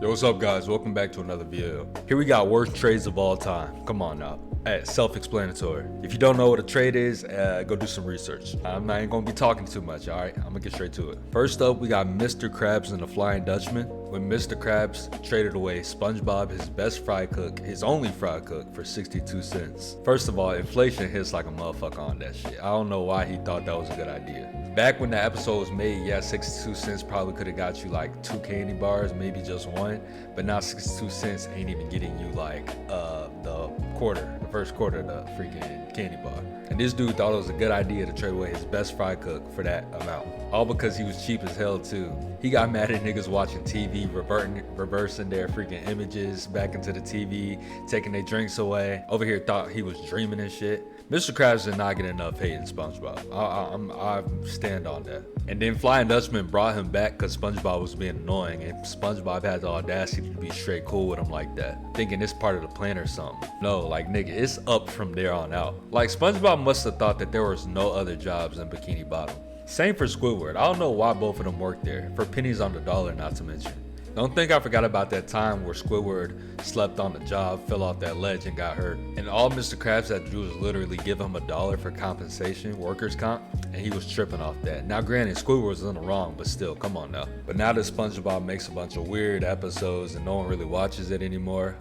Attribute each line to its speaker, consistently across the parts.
Speaker 1: Yo, what's up, guys? Welcome back to another video. Here we got worst trades of all time. Come on now. Hey, self-explanatory. If you don't know what a trade is, go do some research. I'm not even gonna be talking too much, all right? I'm gonna get straight to it. First up, we got Mr. Krabs and the Flying Dutchman. When Mr. Krabs traded away SpongeBob, his best fry cook, his only fry cook, for 62 cents. First of all, inflation hits like a motherfucker on that shit. I don't know why he thought that was a good idea. Back when the episode was made, yeah, 62 cents probably could have got you like 2 candy bars, maybe just one. But now 62 cents ain't even getting you like the first quarter of the freaking candy bar. And this dude thought it was a good idea to trade away his best fry cook for that amount. All because he was cheap as hell too. He got mad at niggas watching TV, reversing their freaking images back into the TV, taking their drinks away. Over here thought he was dreaming and shit. Mr. Krabs did not get enough hate in SpongeBob. I stand on that. And then Flying Dutchman brought him back because SpongeBob was being annoying, and SpongeBob had the audacity to be straight cool with him like that, thinking it's part of the plan or something. No, like nigga, it's up from there on out. Like SpongeBob must have thought that there was no other jobs in Bikini Bottom. Same for Squidward. I don't know why both of them worked there, for pennies on the dollar not to mention. Don't think I forgot about that time where Squidward slept on the job, fell off that ledge and got hurt. And all Mr. Krabs had to do was literally give him $1 for compensation, workers' comp, and he was tripping off that. Now granted, Squidward was in the wrong, but still, come on now. But now that SpongeBob makes a bunch of weird episodes and no one really watches it anymore,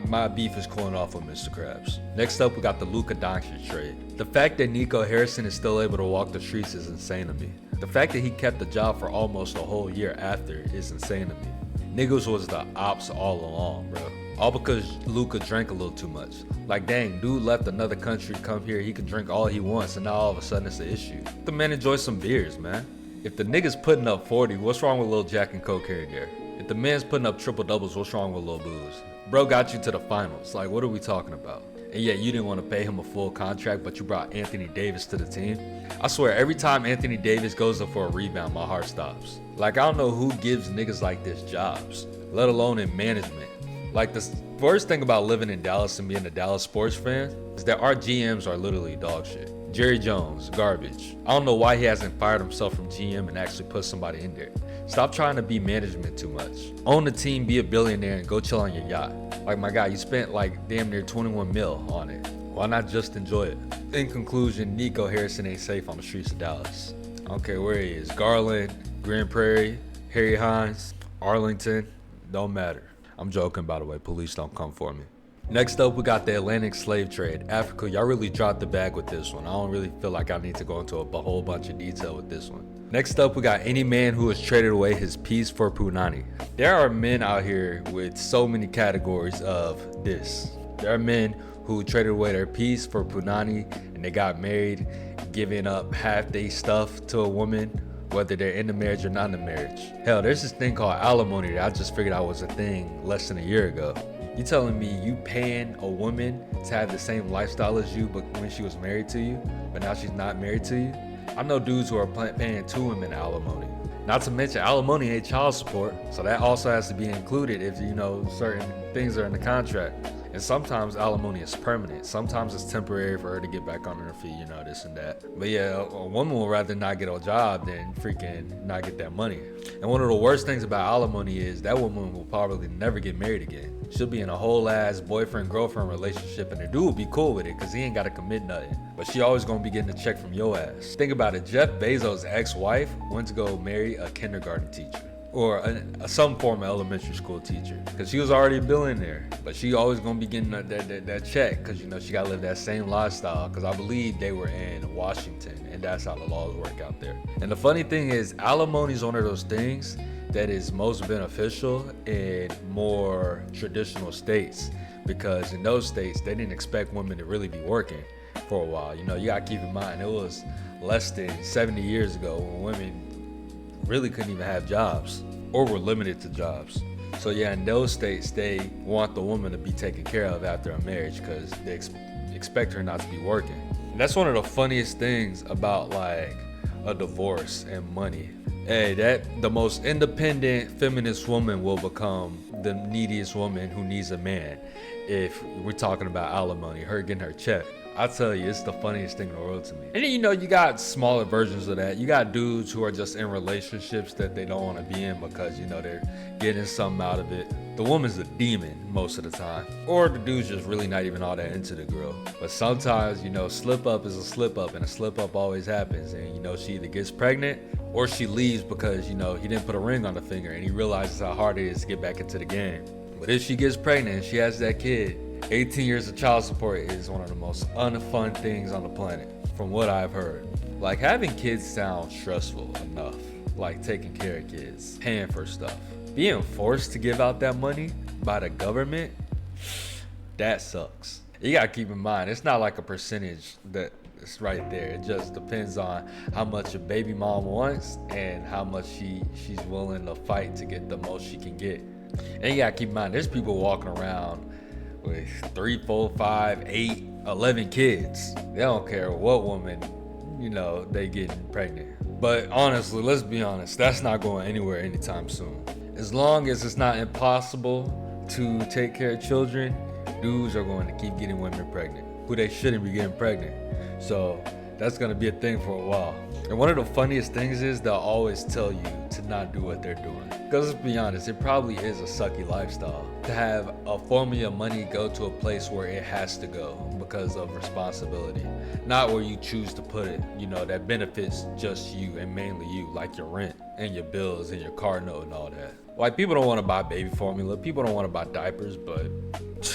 Speaker 1: my beef is cooling off with Mr. Krabs. Next up, we got the Luka Doncic trade. The fact that Nico Harrison is still able to walk the streets is insane to me. The fact that he kept the job for almost a whole year after is insane to me. Niggas was the ops all along, bro. All because Luka drank a little too much. Like dang, dude left another country to come here, he can drink all he wants, and now all of a sudden it's an issue. Let the man enjoy some beers, man. If the nigga's putting up 40, what's wrong with a little Jack and Coke here and there? If the man's putting up triple doubles, what's wrong with a little booze? Bro got you to the finals, like what are we talking about? And yeah, you didn't want to pay him a full contract, but you brought Anthony Davis to the team. I swear, every time Anthony Davis goes up for a rebound, my heart stops. Like, I don't know who gives niggas like this jobs, let alone in management. Like, the worst thing about living in Dallas and being a Dallas sports fan is that our GMs are literally dog shit. Jerry Jones, garbage. I don't know why he hasn't fired himself from GM and actually put somebody in there. Stop trying to be management too much. Own the team, be a billionaire, and go chill on your yacht. Like my guy, you spent like damn near 21 mil on it. Why not just enjoy it? In conclusion, Nico Harrison ain't safe on the streets of Dallas. I don't care where he is. Garland, Grand Prairie, Harry Hines, Arlington, don't matter. I'm joking, by the way. Police don't come for me. Next up, we got the Atlantic slave trade. Africa, y'all really dropped the bag with this one. I don't really feel like I need to go into a whole bunch of detail with this one. Next up, we got any man who has traded away his piece for punani. There are men out here with so many categories of this. There are men who traded away their piece for punani and they got married, giving up half their stuff to a woman, whether they're in the marriage or not in the marriage. Hell, there's this thing called alimony that I just figured out was a thing less than a year ago. You telling me you paying a woman to have the same lifestyle as you, but when she was married to you, but now she's not married to you? I know dudes who are paying 2 women alimony. Not to mention alimony ain't child support, so that also has to be included if certain things are in the contract. And sometimes alimony is permanent. Sometimes it's temporary for her to get back on her feet, this and that. But yeah, a woman will rather not get a job than freaking not get that money. And one of the worst things about alimony is that woman will probably never get married again. She'll be in a whole ass boyfriend-girlfriend relationship and the dude will be cool with it because he ain't got to commit nothing. But she always gonna be getting a check from your ass. Think about it, Jeff Bezos' ex-wife went to go marry a kindergarten teacher. Or some form of elementary school teacher, because she was already a billionaire, but she always gonna be getting that check, because she gotta live that same lifestyle, because I believe they were in Washington, and that's how the laws work out there. And the funny thing is, alimony is one of those things that is most beneficial in more traditional states, because in those states, they didn't expect women to really be working for a while. You gotta keep in mind, it was less than 70 years ago when women really couldn't even have jobs or were limited to jobs. So yeah, in those states, they want the woman to be taken care of after a marriage because they expect her not to be working. And that's one of the funniest things about like a divorce and money. Hey, the most independent feminist woman will become the neediest woman who needs a man if we're talking about alimony, her getting her check. I tell you, it's the funniest thing in the world to me. And then, you know, you got smaller versions of that. You got dudes who are just in relationships that they don't want to be in because, you know, they're getting something out of it. The woman's a demon most of the time. Or the dude's just really not even all that into the girl. But sometimes, you know, slip up is a slip up, and a slip up always happens. And, you know, she either gets pregnant or she leaves because, you know, he didn't put a ring on the finger and he realizes how hard it is to get back into the game. But if she gets pregnant and she has that kid, 18 years of child support is one of the most unfun things on the planet, from what I've heard. Like, having kids sounds stressful enough. Like taking care of kids, paying for stuff. Being forced to give out that money by the government, that sucks. You gotta keep in mind, it's not like a percentage that it's right there. It just depends on how much a baby mom wants and how much she's willing to fight to get the most she can get. And you gotta keep in mind, there's people walking around with 3, 4, 5, 8, 11 kids. They don't care what woman, you know, they getting pregnant. But honestly, let's be honest, that's not going anywhere anytime soon. As long as it's not impossible to take care of children, dudes are going to keep getting women pregnant who they shouldn't be getting pregnant. So that's going to be a thing for a while. And one of the funniest things is they'll always tell you to not do what they're doing. Because let's be honest, it probably is a sucky lifestyle to have a form of your money go to a place where it has to go because of responsibility, not where you choose to put it, you know, that benefits just you and mainly you, like your rent and your bills and your car note and all that. Like, people don't want to buy baby formula, people don't want to buy diapers, but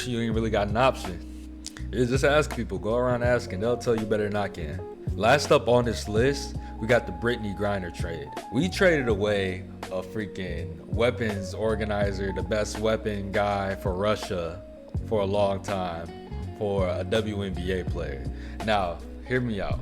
Speaker 1: you ain't really got an option. You just ask people, go around asking, they'll tell you better than I can. Last up on this list, we got the Brittney Griner trade. We traded away a freaking weapons organizer, the best weapon guy for Russia for a long time, for a WNBA player. Now, hear me out.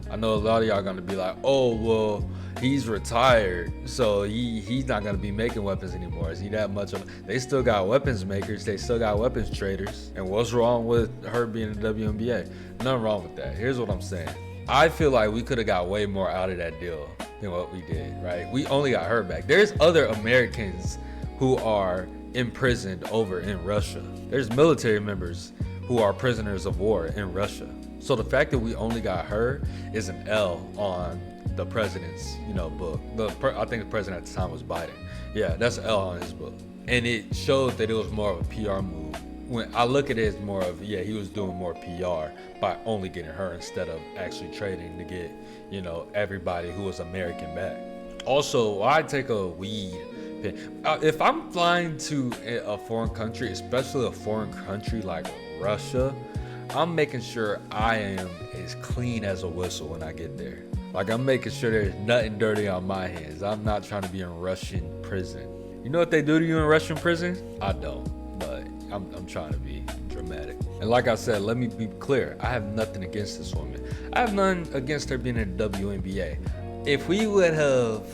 Speaker 1: I know a lot of y'all gonna be like, oh, well, he's retired, so he's not gonna be making weapons anymore. Is he that much of? They still got weapons makers, they still got weapons traders. And what's wrong with her being in the WNBA? Nothing wrong with that. Here's what I'm saying. I feel like we could have got way more out of that deal than what we did, right? We only got her back. There's other Americans who are imprisoned over in Russia. There's military members who are prisoners of war in Russia. So the fact that we only got her is an L on the president's, you know, book. I think the president at the time was Biden. Yeah, that's an L on his book. And it showed that it was more of a PR move. When I look at it as more of, yeah, he was doing more PR by only getting her instead of actually trading to get, you know, everybody who was American back. Also, I take a weed pen. If I'm flying to a foreign country, especially a foreign country like Russia, I'm making sure I am as clean as a whistle when I get there. Like, I'm making sure there's nothing dirty on my hands. I'm not trying to be in Russian prison. You know what they do to you in Russian prison? I don't, but I'm trying to be dramatic. And like I said, let me be clear. I have nothing against this woman. I have nothing against her being in the WNBA. If we would have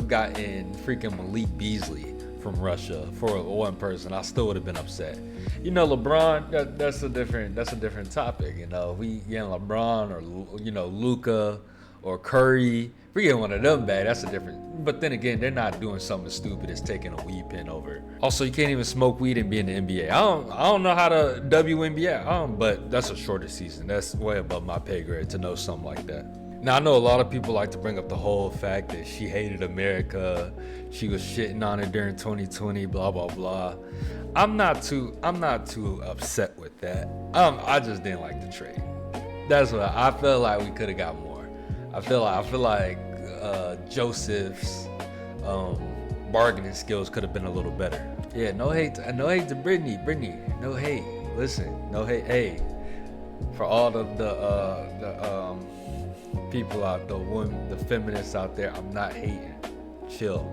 Speaker 1: gotten freaking Malik Beasley from Russia for one person, I still would have been upset. You know, LeBron, that's a different topic. You know, we getting LeBron or, you know, Luka or Curry. If we get one of them back, that's a different. But then again, they're not doing something as stupid as taking a weed pen over. Also, you can't even smoke weed and be in the NBA. I don't know how to WNBA, but that's a shorter season. That's way above my pay grade to know something like that. Now, I know a lot of people like to bring up the whole fact that she hated America, she was shitting on it during 2020, blah blah blah. I'm not too upset with that. I just didn't like the trade. That's what I felt like. We could have got more. I feel like Joseph's bargaining skills could have been a little better. Yeah, no hate to Brittney, no hate. Listen, no hate. Hey, for all the people out, the feminists out there, I'm not hating. Chill.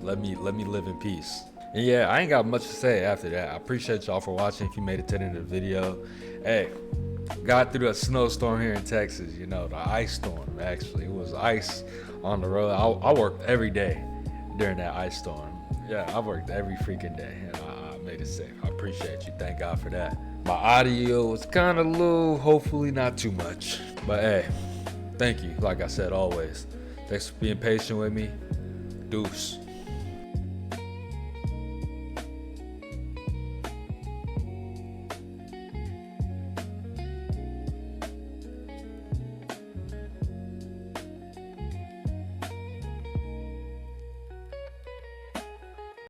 Speaker 1: Let me live in peace. And yeah, I ain't got much to say after that. I appreciate y'all for watching. If you made it to the end of the video, hey, got through a snowstorm here in Texas. You know, the ice storm. Actually, it was ice on the road. I worked every day during that ice storm. Yeah, I worked every freaking day, and I made it safe. I appreciate you. Thank God for that. My audio was kind of low. Hopefully not too much. But hey, thank you. Like I said, always. Thanks for being patient with me. Deuce.